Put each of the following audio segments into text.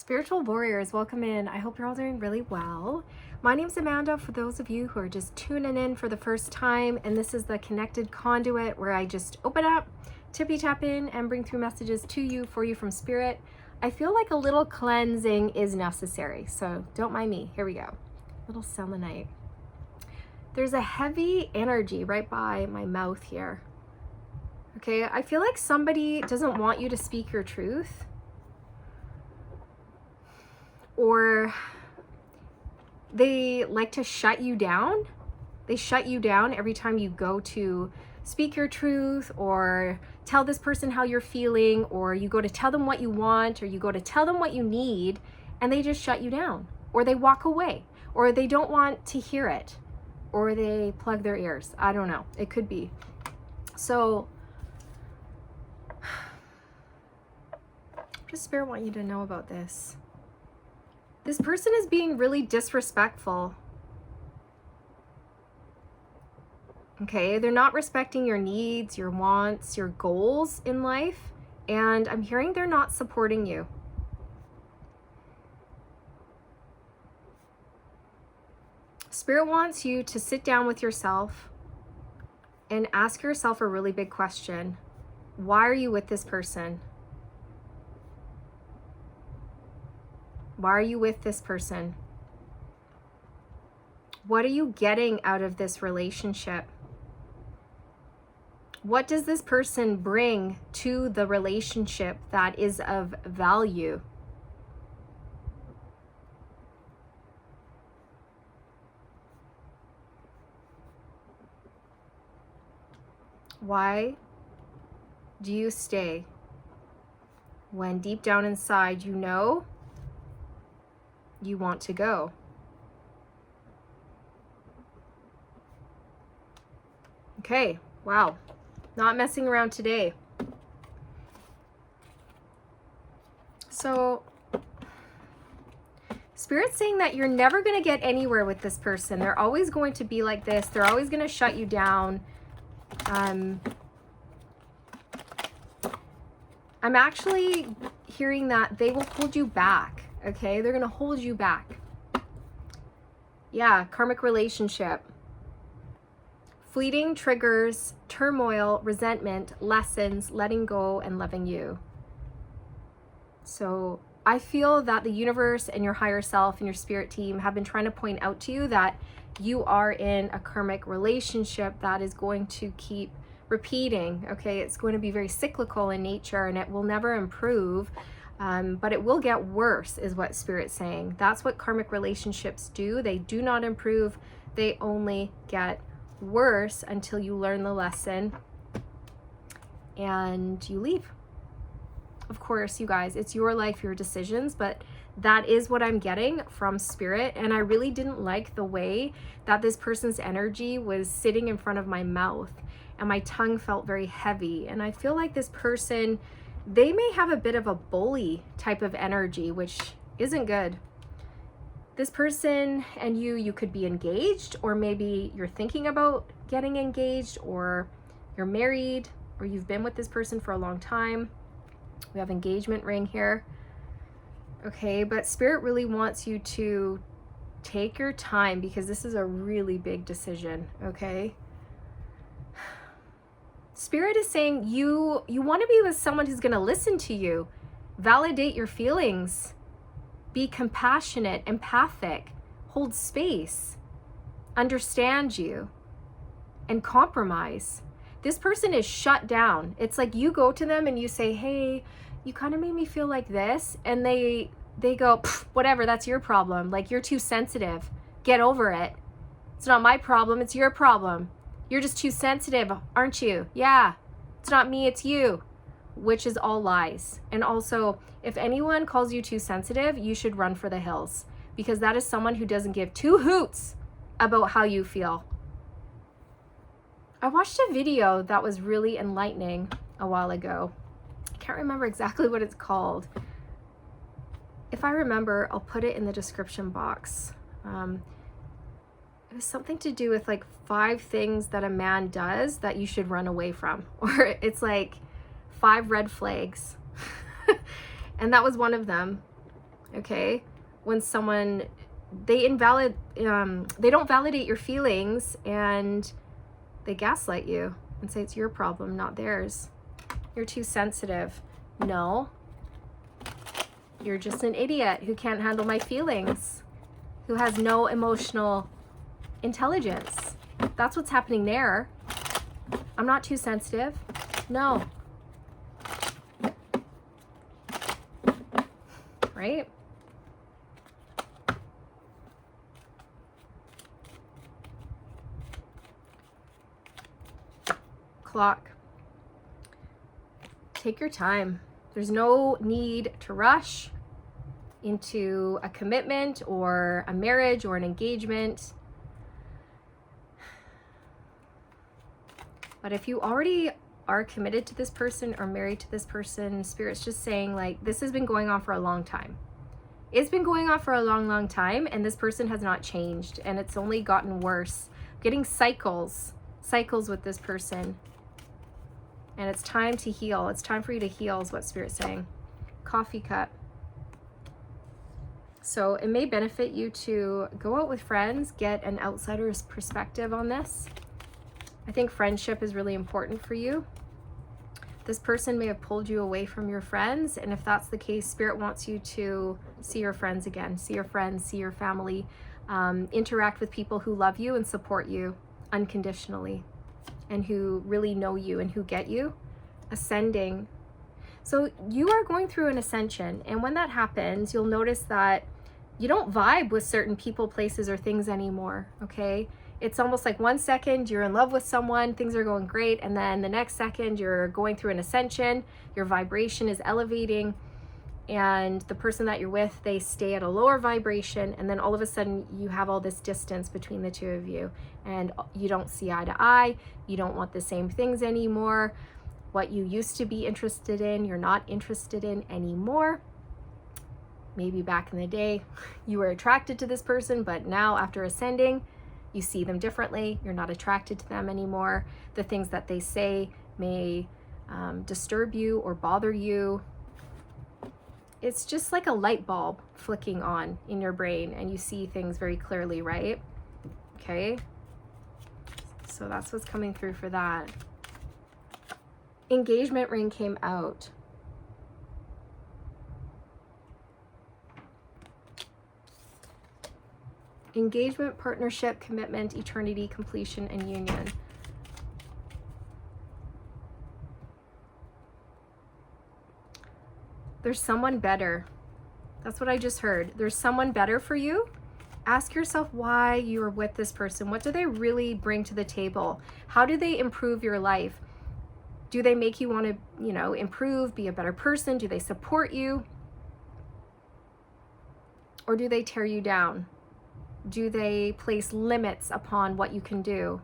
Spiritual warriors, welcome in. I hope you're all doing really well. My name's Amanda, for those of you who are just tuning in for the first time, and this is the Connected Conduit, where I just open up, tippy tap in, and bring through messages to you, for you from Spirit. I feel like a little cleansing is necessary, so don't mind me. Here we go. Little selenite. There's a heavy energy right by my mouth here. Okay, I feel like somebody doesn't want you to speak your truth. Or they like to shut you down. They shut you down every time you go to speak your truth or tell this person how you're feeling, or you go to tell them what you want, or you go to tell them what you need, and they just shut you down, or they walk away, or they don't want to hear it, or they plug their ears. I don't know. It could be. So what does Spirit want you to know about this? This person is being really disrespectful. Okay, they're not respecting your needs, your wants, your goals in life, and I'm hearing they're not supporting you. Spirit wants you to sit down with yourself and ask yourself a really big question. Why are you with this person? Why are you with this person? What are you getting out of this relationship? What does this person bring to the relationship that is of value? Why do you stay when deep down inside you know you want to go? Okay, wow. Not messing around today. So, Spirit's saying that you're never going to get anywhere with this person. They're always going to be like this. They're always going to shut you down. I'm actually hearing that they will hold you back. Okay, they're going to hold you back. Yeah, karmic relationship. Fleeting triggers, turmoil, resentment, lessons, letting go, and loving you. So I feel that the universe and your higher self and your spirit team have been trying to point out to you that you are in a karmic relationship that is going to keep repeating. Okay, it's going to be very cyclical in nature, and it will never improve. But it will get worse, is what Spirit's saying. That's what karmic relationships do. They do not improve. They only get worse until you learn the lesson and you leave. Of course, you guys, it's your life, your decisions, but that is what I'm getting from Spirit. And I really didn't like the way that this person's energy was sitting in front of my mouth, and my tongue felt very heavy. And I feel like this person, they may have a bit of a bully type of energy, which isn't good. This person and you could be engaged, or maybe you're thinking about getting engaged, or you're married, or you've been with this person for a long time. We have engagement ring here. Okay, but Spirit really wants you to take your time, because this is a really big decision, okay? Spirit is saying you want to be with someone who's going to listen to you, validate your feelings, be compassionate, empathic, hold space, understand you, and compromise. This person is shut down. It's like you go to them and you say, hey, you kind of made me feel like this. And they go, whatever, that's your problem. Like, you're too sensitive. Get over it. It's not my problem. It's your problem. You're just too sensitive, aren't you? Yeah, it's not me, it's you. Which is all lies. And also, if anyone calls you too sensitive, you should run for the hills, because that is someone who doesn't give two hoots about how you feel. I watched a video that was really enlightening a while ago. I can't remember exactly what it's called. If I remember, I'll put it in the description box. It was something to do with like 5 things that a man does that you should run away from. Or it's like 5 red flags. And that was one of them. okay? When someone, they don't validate your feelings, and they gaslight you and say it's your problem, not theirs. You're too sensitive. No, you're just an idiot who can't handle my feelings, who has no emotional intelligence. That's what's happening there. I'm not too sensitive. No. Right? Clock. Take your time. There's no need to rush into a commitment or a marriage or an engagement. But if you already are committed to this person or married to this person, Spirit's just saying, like, this has been going on for a long time. It's been going on for a long, long time, and this person has not changed, and it's only gotten worse. Getting cycles with this person. And it's time to heal. It's time for you to heal is what Spirit's saying. Coffee cup. So it may benefit you to go out with friends, get an outsider's perspective on this. I think friendship is really important for you. This person may have pulled you away from your friends, and if that's the case, Spirit wants you to see your friends again, see your friends, see your family, interact with people who love you and support you unconditionally, and who really know you and who get you. Ascending. So you are going through an ascension, and when that happens, you'll notice that you don't vibe with certain people, places, or things anymore, okay? It's almost like 1 second you're in love with someone, things are going great, and then the next second you're going through an ascension, your vibration is elevating, and the person that you're with, they stay at a lower vibration, and then all of a sudden you have all this distance between the two of you, and you don't see eye to eye, you don't want the same things anymore. What you used to be interested in, you're not interested in anymore. Maybe back in the day you were attracted to this person, but now after ascending, you see them differently. You're not attracted to them anymore. The things that they say may disturb you or bother you. It's just like a light bulb flicking on in your brain, and you see things very clearly, right? Okay. So that's what's coming through for that. Engagement ring came out. Engagement, partnership, commitment, eternity, completion, and union. There's someone better. That's what I just heard. There's someone better for you. Ask yourself why you're with this person. What do they really bring to the table? How do they improve your life? Do they make you want to, improve, be a better person? Do they support you? Or do they tear you down? Do they place limits upon what you can do?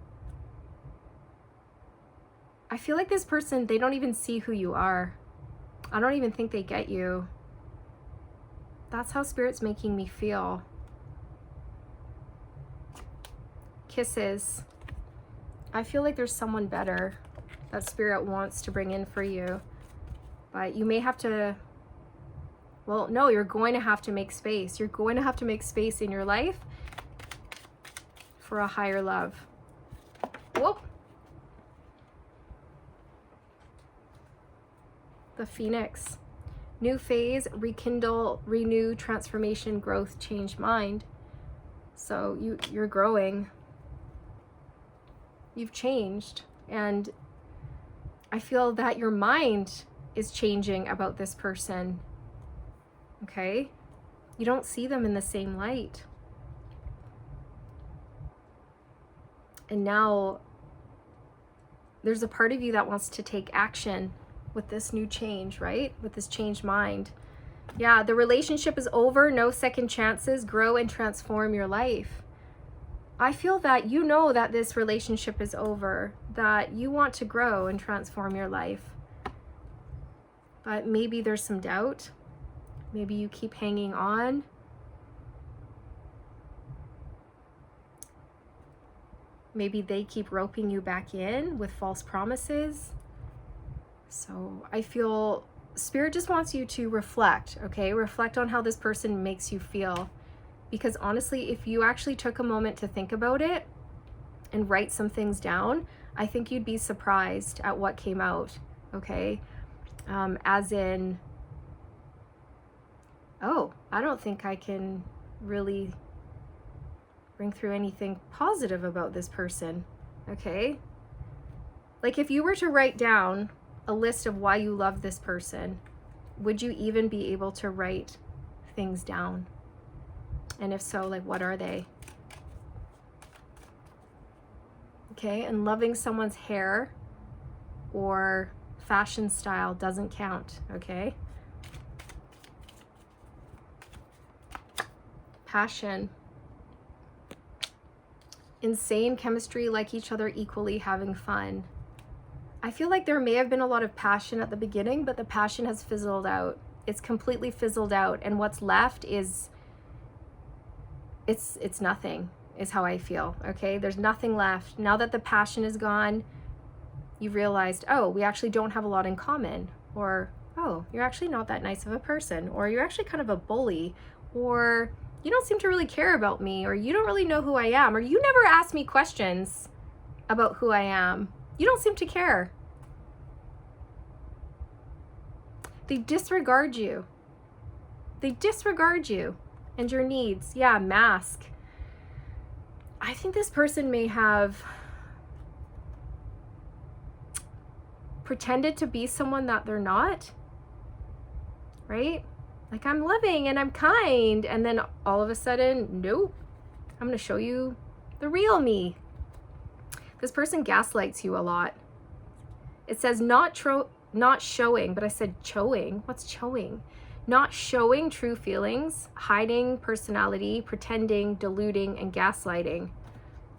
I feel like this person, they don't even see who you are. I don't even think they get you. That's how Spirit's making me feel. Kisses. I feel like there's someone better that Spirit wants to bring in for you. But you may have to, well, no, you're going to have to make space. You're going to have to make space in your life for a higher love. Whoop. The Phoenix. New phase, rekindle, renew, transformation, growth, change mind. So you're growing. You've changed. And I feel that your mind is changing about this person. Okay? You don't see them in the same light. And now there's a part of you that wants to take action with this new change, right? With this changed mind. Yeah, the relationship is over. No second chances. Grow and transform your life. I feel that you know that this relationship is over, that you want to grow and transform your life. But maybe there's some doubt. Maybe you keep hanging on. Maybe they keep roping you back in with false promises. So I feel Spirit just wants you to reflect, okay? Reflect on how this person makes you feel. Because honestly, if you actually took a moment to think about it and write some things down, I think you'd be surprised at what came out, okay? As in, oh, I don't think I can really bring through anything positive about this person, okay? Like if you were to write down a list of why you love this person, would you even be able to write things down? And if so, like what are they? Okay, and loving someone's hair or fashion style doesn't count, okay? Passion. Insane chemistry, like each other equally, having fun. I feel like there may have been a lot of passion at the beginning, but the passion has fizzled out. It's completely fizzled out, and what's left is it's nothing, is how I feel, okay? There's nothing left. Now that the passion is gone, you realized, oh, we actually don't have a lot in common, or, oh, you're actually not that nice of a person, or you're actually kind of a bully, or you don't seem to really care about me, or you don't really know who I am, or you never ask me questions about who I am. You don't seem to care. They disregard you. They disregard you and your needs. Yeah, mask. I think this person may have pretended to be someone that they're not, right? Like, I'm loving and I'm kind, and then all of a sudden, nope, I'm gonna show you the real me. This person gaslights you a lot. It says not showing, but I said showing. What's showing? Not showing true feelings, hiding personality, pretending, deluding, and gaslighting.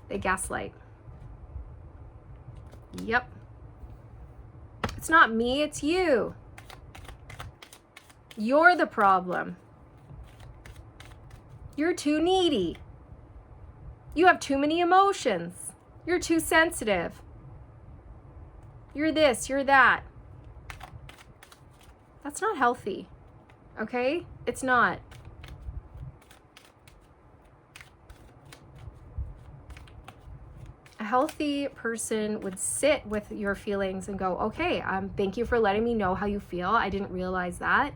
They gaslight. Yep. It's not me, it's you. You're the problem. You're too needy. You have too many emotions. You're too sensitive. You're this, you're that. That's not healthy, okay? It's not. A healthy person would sit with your feelings and go, okay, thank you for letting me know how you feel. I didn't realize that.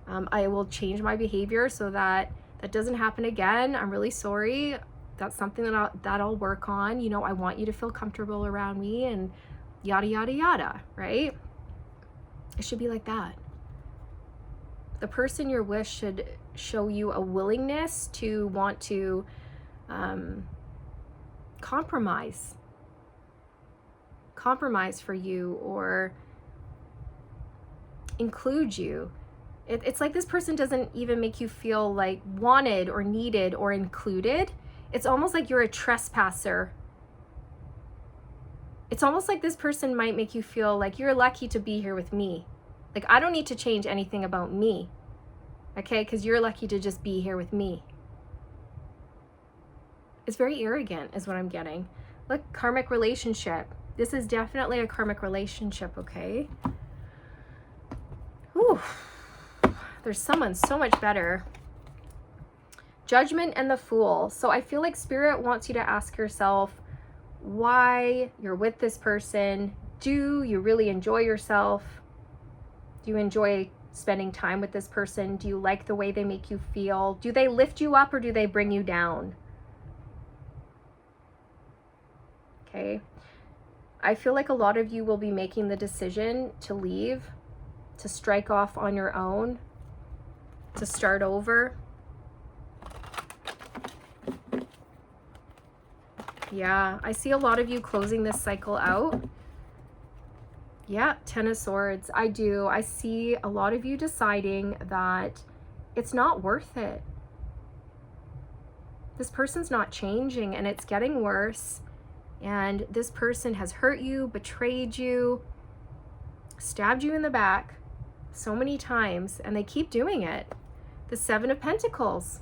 I will change my behavior so that that doesn't happen again. I'm really sorry. That's something that I'll work on. You know, I want you to feel comfortable around me, and yada, yada, yada, right? It should be like that. The person you're with should show you a willingness to want to compromise for you, or include you. It's like this person doesn't even make you feel like wanted or needed or included. It's almost like you're a trespasser. It's almost like this person might make you feel like you're lucky to be here with me. Like, I don't need to change anything about me, okay? Because you're lucky to just be here with me. It's very arrogant is what I'm getting. Look, karmic relationship. This is definitely a karmic relationship, okay? Whew. There's someone so much better. Judgment and the Fool. So I feel like Spirit wants you to ask yourself why you're with this person. Do you really enjoy yourself? Do you enjoy spending time with this person? Do you like the way they make you feel? Do they lift you up or do they bring you down? Okay. I feel like a lot of you will be making the decision to leave, to strike off on your own, to start over. Yeah, I see a lot of you closing this cycle out. Yeah, Ten of Swords. I do. I see a lot of you deciding that it's not worth it. This person's not changing and it's getting worse. And this person has hurt you, betrayed you, stabbed you in the back so many times, and they keep doing it. The Seven of Pentacles.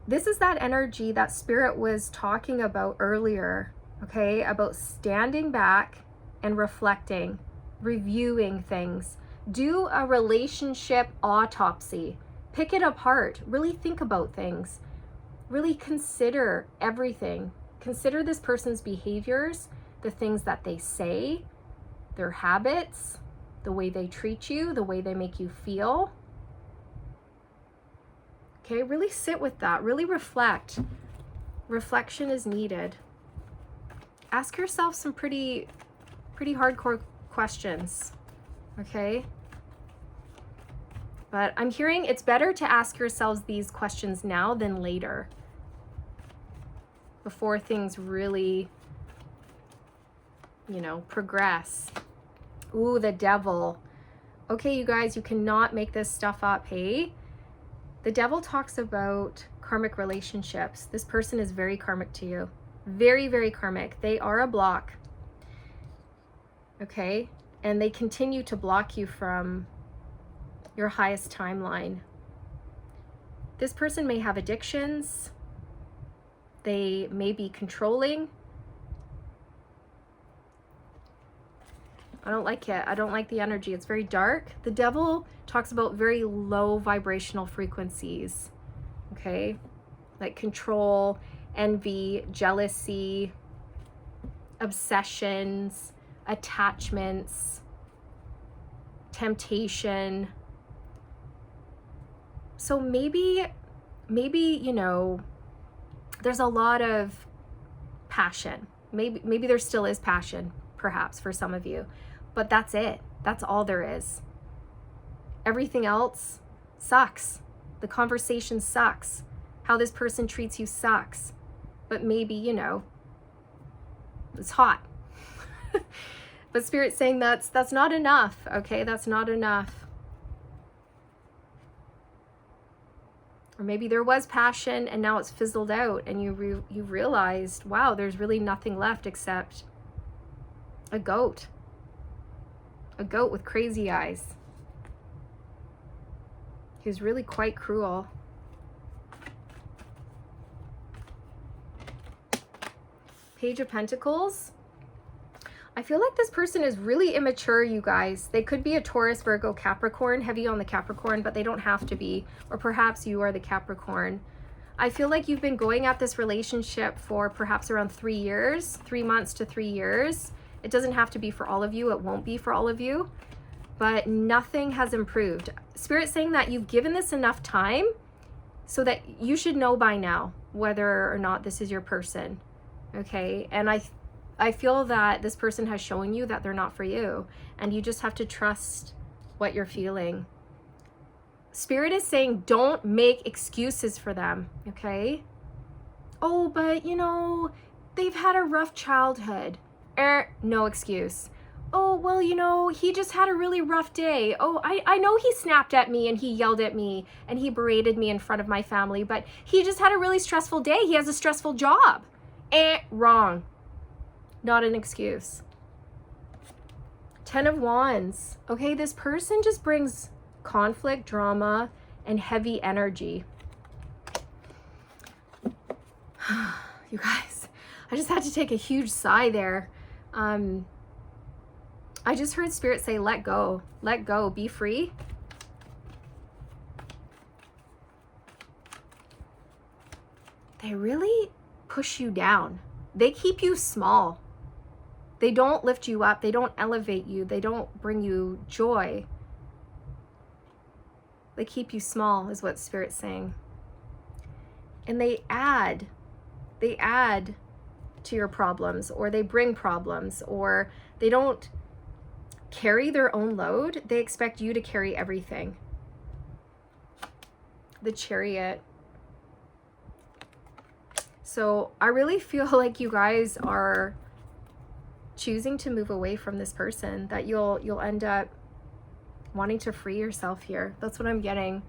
This is that energy that Spirit was talking about earlier, okay? About standing back and reflecting. reviewing things. Do a relationship autopsy. Pick it apart. Really think about things. Really consider everything. Consider this person's behaviors, the things that they say, their habits, the way they treat you, the way they make you feel. Okay, really sit with that. Really reflect. Reflection is needed. Ask yourself some pretty hardcore questions, okay? But I'm hearing it's better to ask yourselves these questions now than later, before things really, you know, progress. Ooh, the devil. Okay, you guys, you cannot make this stuff up, hey? The devil talks about karmic relationships. This person is very karmic to you. Very, very karmic. They are a block. Okay? And they continue to block you from your highest timeline. This person may have addictions. They may be controlling. I don't like it. I don't like the energy. It's very dark. The devil talks about very low vibrational frequencies. Okay? Like control, envy, jealousy, obsessions, attachments, temptation. So maybe, you know, there's a lot of passion. Maybe there still is passion, perhaps, for some of you. But that's it. That's all there is. Everything else sucks. The conversation sucks. How this person treats you sucks. But maybe, you know, it's hot. But Spirit's saying that's not enough, okay? That's not enough. Or maybe there was passion and now it's fizzled out and you realized, wow, there's really nothing left except a goat. A goat with crazy eyes. He's really quite cruel. Page of Pentacles. I feel like this person is really immature, you guys. They could be a Taurus, Virgo, Capricorn, heavy on the Capricorn, but they don't have to be. Or perhaps you are the Capricorn. I feel like you've been going at this relationship for perhaps around 3 years, 3 months to 3 years. It doesn't have to be for all of you. It won't be for all of you. But nothing has improved. Spirit's saying that you've given this enough time so that you should know by now whether or not this is your person. Okay? And I feel that this person has shown you that they're not for you, and you just have to trust what you're feeling. Spirit is saying don't make excuses for them, okay? Oh, but you know, they've had a rough childhood. No excuse. Oh, well, you know, he just had a really rough day. Oh, I know he snapped at me and he yelled at me and he berated me in front of my family, but he just had a really stressful day. He has a stressful job. Wrong. Not an excuse. 10 of Wands. Okay, this person just brings conflict, drama, and heavy energy. You guys, I just had to take a huge sigh there. I just heard Spirit say, let go, be free. They really push you down. They keep you small. They don't lift you up. They don't elevate you. They don't bring you joy. They keep you small is what Spirit's saying. And they add to your problems, or they bring problems, or they don't carry their own load. They expect you to carry everything. The Chariot. So I really feel like you guys are choosing to move away from this person, that you'll end up wanting to free yourself here. That's what I'm getting.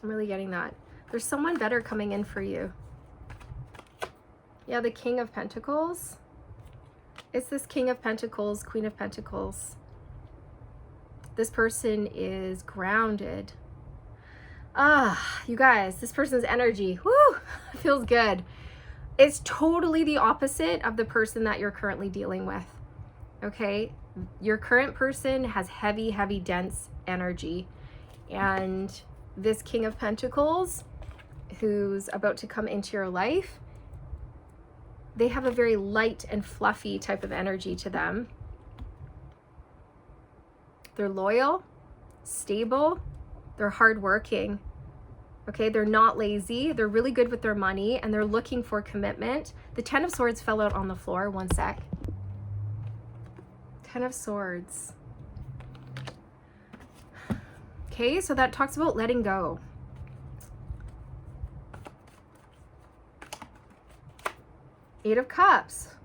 I'm really getting that. There's someone better coming in for you. Yeah, the King of Pentacles. It's this King of Pentacles, Queen of Pentacles. This person is grounded. You guys, this person's energy, whoo, feels good. It's totally the opposite of the person that you're currently dealing with. Okay? Your current person has heavy, heavy, dense energy. And this King of Pentacles, who's about to come into your life, they have a very light and fluffy type of energy to them. They're loyal, stable, they're hardworking. Okay, they're not lazy, they're really good with their money, and they're looking for commitment. The Ten of Swords fell out on the floor. One sec. Ten of Swords. Okay, so that talks about letting go. Eight of Cups.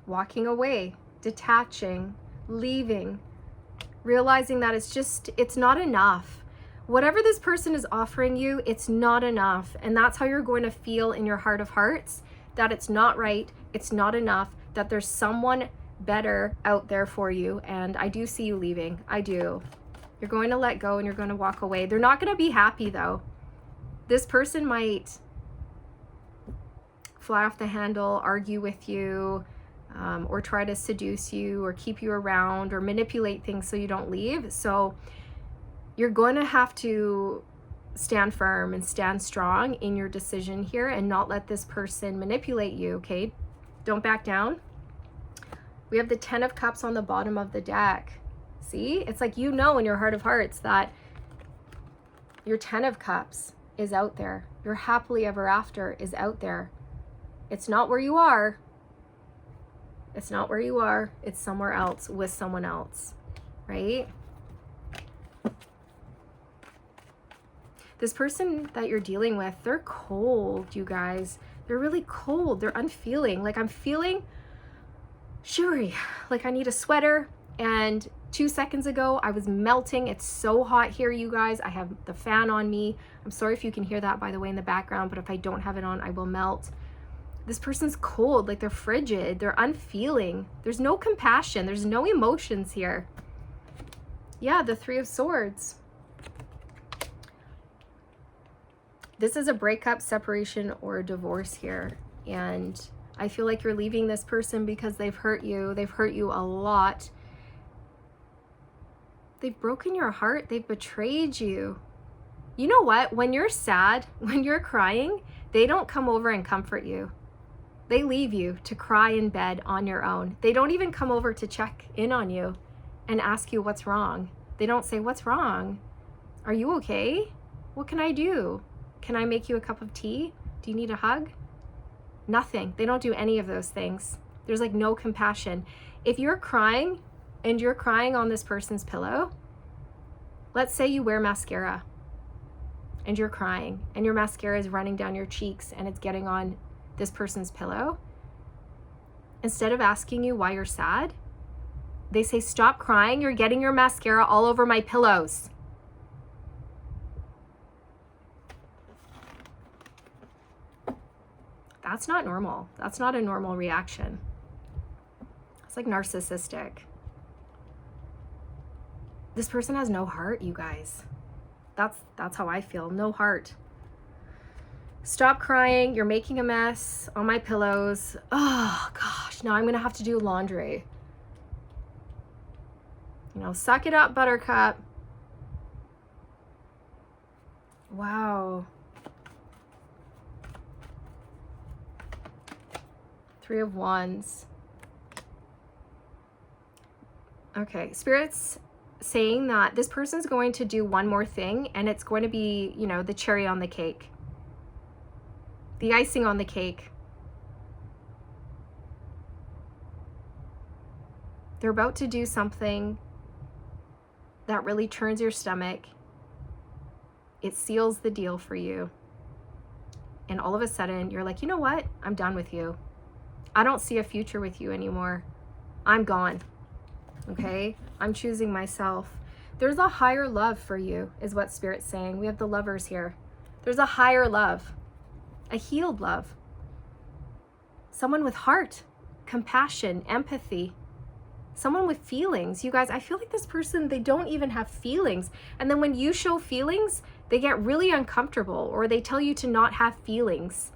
Walking away, detaching, leaving, realizing that it's not enough. Whatever this person is offering you, it's not enough. And that's how you're going to feel in your heart of hearts, that it's not right, it's not enough, that there's someone better out there for you. And I do see you leaving. I do. You're going to let go and you're going to walk away. They're not going to be happy though. This person might fly off the handle, argue with you, or try to seduce you or keep you around or manipulate things so you don't leave. So you're going to have to stand firm and stand strong in your decision here and not let this person manipulate you, okay? Don't back down. We have the Ten of Cups on the bottom of the deck. See? It's like you know in your heart of hearts that your Ten of Cups is out there. Your happily ever after is out there. It's not where you are. It's not where you are. It's somewhere else with someone else, right? This person that you're dealing with, they're cold, you guys. They're really cold. They're unfeeling. Like I'm feeling shivery. Like I need a sweater. And 2 seconds ago, I was melting. It's so hot here, you guys. I have the fan on me. I'm sorry if you can hear that, by the way, in the background. But if I don't have it on, I will melt. This person's cold. Like they're frigid. They're unfeeling. There's no compassion. There's no emotions here. Yeah, the Three of Swords. This is a breakup, separation, or a divorce here. And I feel like you're leaving this person because they've hurt you. They've hurt you a lot. They've broken your heart. They've betrayed you. You know what? When you're sad, when you're crying, they don't come over and comfort you. They leave you to cry in bed on your own. They don't even come over to check in on you and ask you what's wrong. They don't say, what's wrong? Are you okay? What can I do? Can I make you a cup of tea? Do you need a hug? Nothing. They don't do any of those things. There's like no compassion. If you're crying and you're crying on this person's pillow, let's say you wear mascara and you're crying and your mascara is running down your cheeks and it's getting on this person's pillow. Instead of asking you why you're sad, they say, stop crying. You're getting your mascara all over my pillows. That's not normal. That's not a normal reaction. It's like narcissistic. This person has no heart, you guys. That's how I feel. No heart. Stop crying. You're making a mess on my pillows. Oh gosh, now I'm gonna have to do laundry. You know, suck it up, buttercup. Wow. Three of Wands. Okay, Spirit's saying that this person's going to do one more thing and it's going to be, you know, the cherry on the cake. The icing on the cake. They're about to do something that really turns your stomach. It seals the deal for you. And all of a sudden, you're like, you know what? I'm done with you. I don't see a future with you anymore. I'm gone. Okay? I'm choosing myself. There's a higher love for you, is what Spirit's saying. We have the Lovers here. There's a higher love. A healed love. Someone with heart, compassion, empathy. Someone with feelings. You guys, I feel like this person, they don't even have feelings. And then when you show feelings, they get really uncomfortable or they tell you to not have feelings.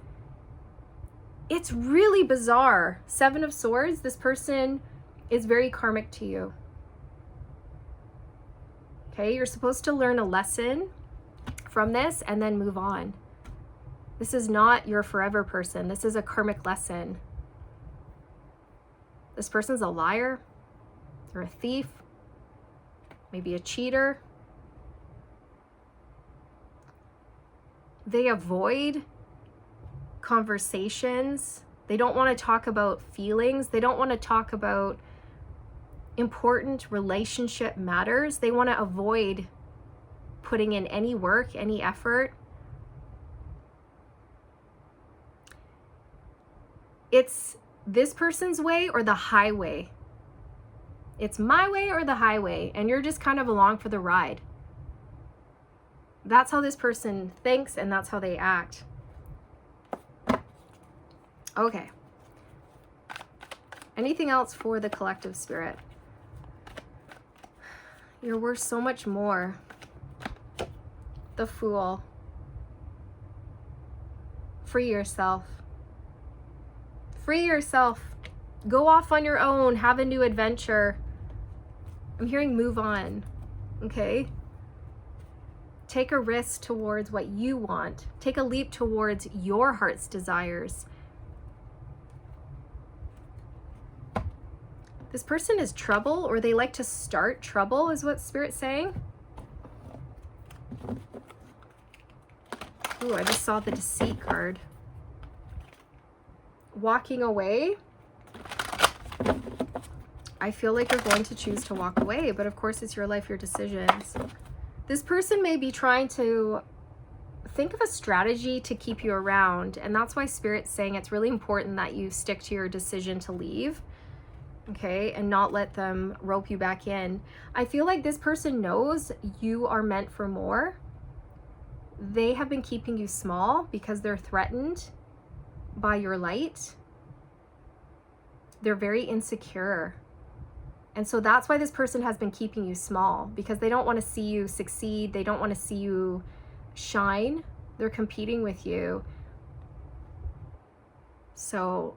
It's really bizarre. Seven of Swords, this person is very karmic to you. Okay, you're supposed to learn a lesson from this and then move on. This is not your forever person. This is a karmic lesson. This person's a liar. They're a thief. Maybe a cheater. They avoid conversations. They don't want to talk about feelings. They don't want to talk about important relationship matters. They want to avoid putting in any work, any effort. It's this person's way or the highway. It's my way or the highway, and you're just kind of along for the ride. That's how this person thinks, and that's how they act. Okay. Anything else for the collective spirit? You're worth so much more. The Fool. Free yourself. Free yourself. Go off on your own. Have a new adventure. I'm hearing move on. Okay? Take a risk towards what you want. Take a leap towards your heart's desires. This person is trouble, or they like to start trouble, is what Spirit's saying. Ooh, I just saw the Deceit card. Walking away. I feel like you're going to choose to walk away, but of course it's your life, your decisions. This person may be trying to think of a strategy to keep you around, and that's why Spirit's saying it's really important that you stick to your decision to leave, okay, and not let them rope you back in. I feel like this person knows you are meant for more. They have been keeping you small because they're threatened by your light. They're very insecure. And so that's why this person has been keeping you small, because they don't want to see you succeed. They don't want to see you shine. They're competing with you. So,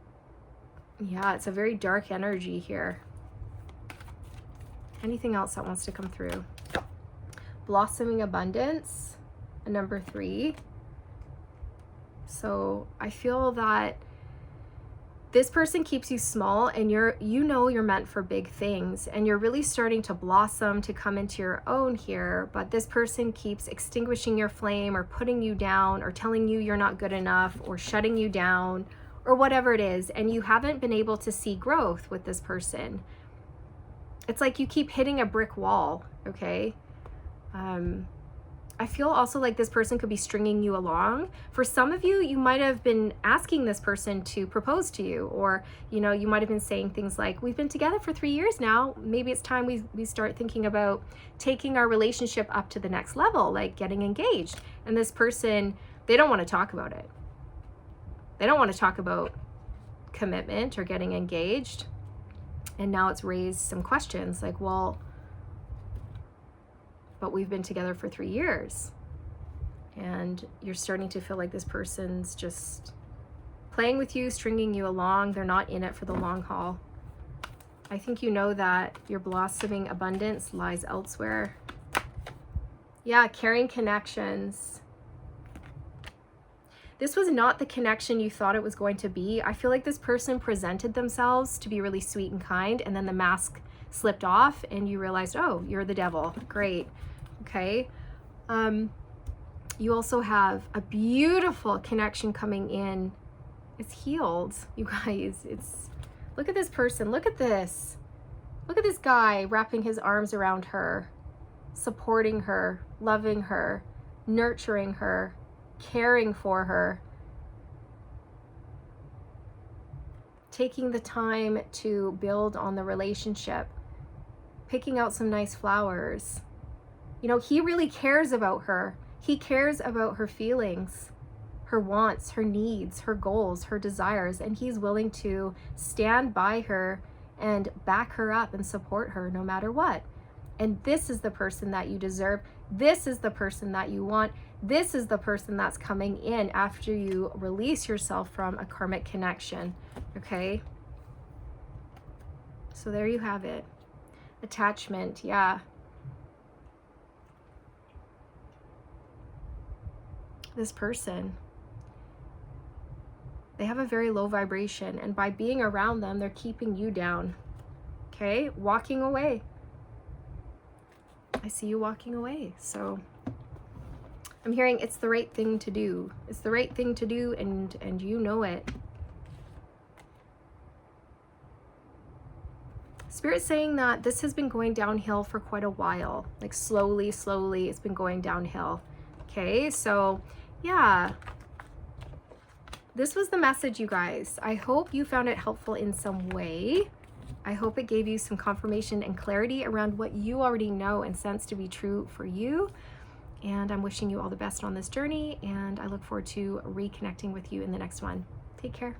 yeah, it's a very dark energy here. Anything else that wants to come through? Blossoming abundance, number 3. So I feel that this person keeps you small, and you know you're meant for big things, and you're really starting to blossom, to come into your own here, but this person keeps extinguishing your flame, or putting you down, or telling you you're not good enough, or shutting you down, or whatever it is, and you haven't been able to see growth with this person. It's like you keep hitting a brick wall, okay? I feel also like this person could be stringing you along. For some of you, you might have been asking this person to propose to you, or, you know, you might have been saying things like, we've been together for 3 years now. Maybe it's time we start thinking about taking our relationship up to the next level, like getting engaged. And this person, they don't want to talk about it. They don't want to talk about commitment or getting engaged. And now it's raised some questions like, well, but we've been together for 3 years, and you're starting to feel like this person's just playing with you, stringing you along. They're not in it for the long haul. I think you know that your blossoming abundance lies elsewhere. Yeah, carrying connections. This was not the connection you thought it was going to be. I feel like this person presented themselves to be really sweet and kind, and then the mask slipped off and you realized, oh, you're the devil. Great. Okay. You also have a beautiful connection coming in. It's healed, you guys. Look at this person. Look at this. Look at this guy wrapping his arms around her, supporting her, loving her, nurturing her, caring for her, taking the time to build on the relationship, picking out some nice flowers. You know, he really cares about her. He cares about her feelings, her wants, her needs, her goals, her desires, and he's willing to stand by her and back her up and support her no matter what. And this is the person that you deserve. This is the person that you want. This is the person that's coming in after you release yourself from a karmic connection. Okay? So there you have it. Attachment, yeah. This person, they have a very low vibration, and by being around them, they're keeping you down. Okay? Walking away. I see you walking away. So I'm hearing it's the right thing to do. It's the right thing to do, and you know it. Spirit's saying that this has been going downhill for quite a while. Like slowly, it's been going downhill. Okay, so yeah. This was the message, you guys. I hope you found it helpful in some way. I hope it gave you some confirmation and clarity around what you already know and sense to be true for you. And I'm wishing you all the best on this journey, and I look forward to reconnecting with you in the next one. Take care.